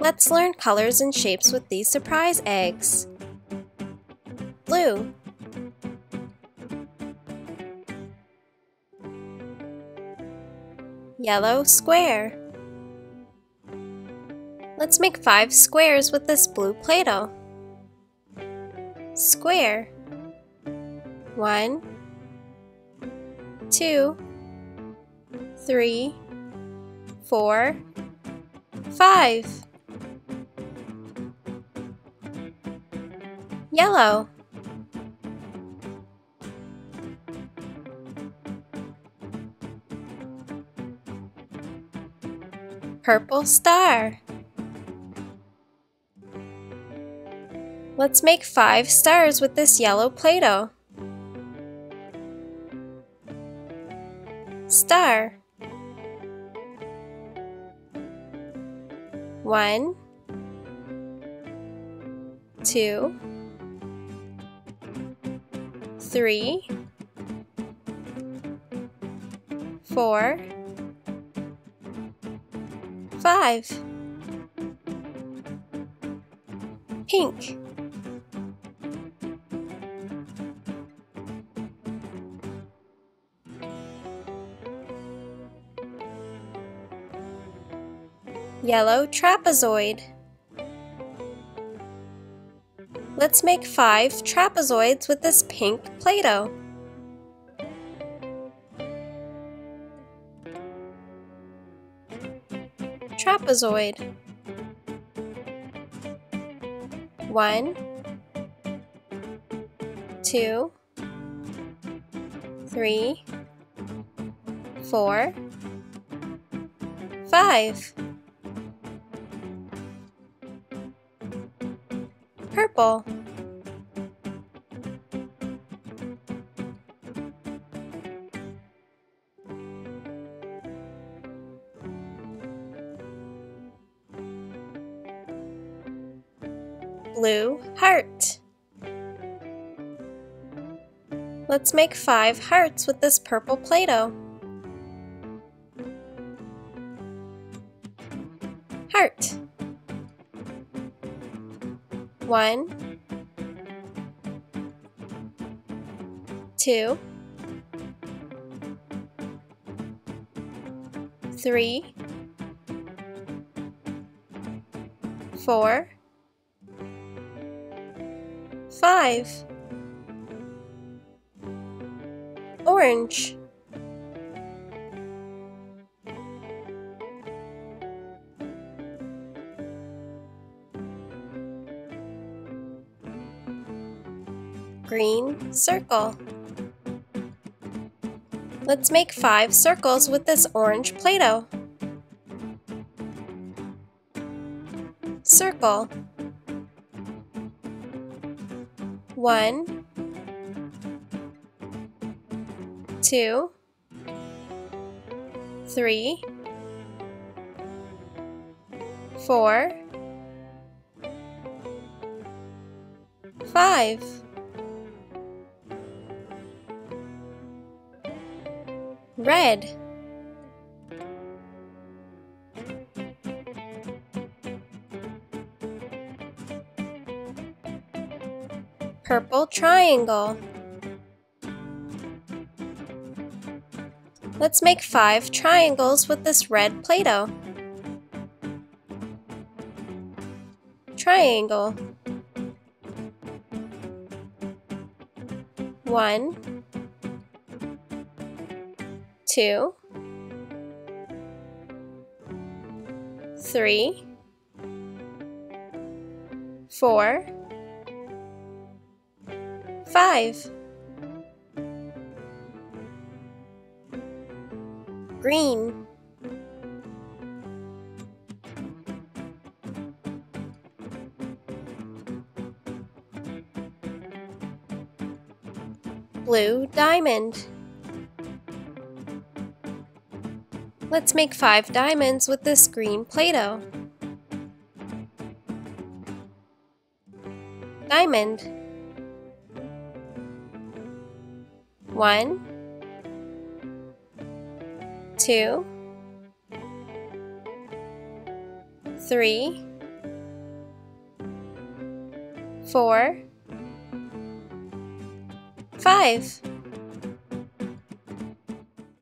Let's learn colors and shapes with these surprise eggs. Blue. Yellow square. Let's make 5 squares with this blue Play-Doh. Square. 1, 2, 3, 4, 5. Yellow. Purple star. Let's make 5 stars with this yellow Play-Doh. Star. 1, 2, 3, 4, 5. Pink. Yellow trapezoid. Let's make 5 trapezoids with this pink Play-Doh. Trapezoid. 1, 2, 3, 4, 5. Purple. Blue heart. Let's make 5 hearts with this purple Play-Doh. Heart. 1, 2, 3, 4, 5. Orange. Green circle. Let's make 5 circles with this orange Play-Doh. Circle. 1, 2, 3, 4, 5. Red. Purple triangle. Let's make 5 triangles with this red Play-Doh. Triangle. 1, 2, 3, 4, 5. Green. Blue diamond. Let's make 5 diamonds with this green Play-Doh. Diamond. 1, 2, 3, 4, 5.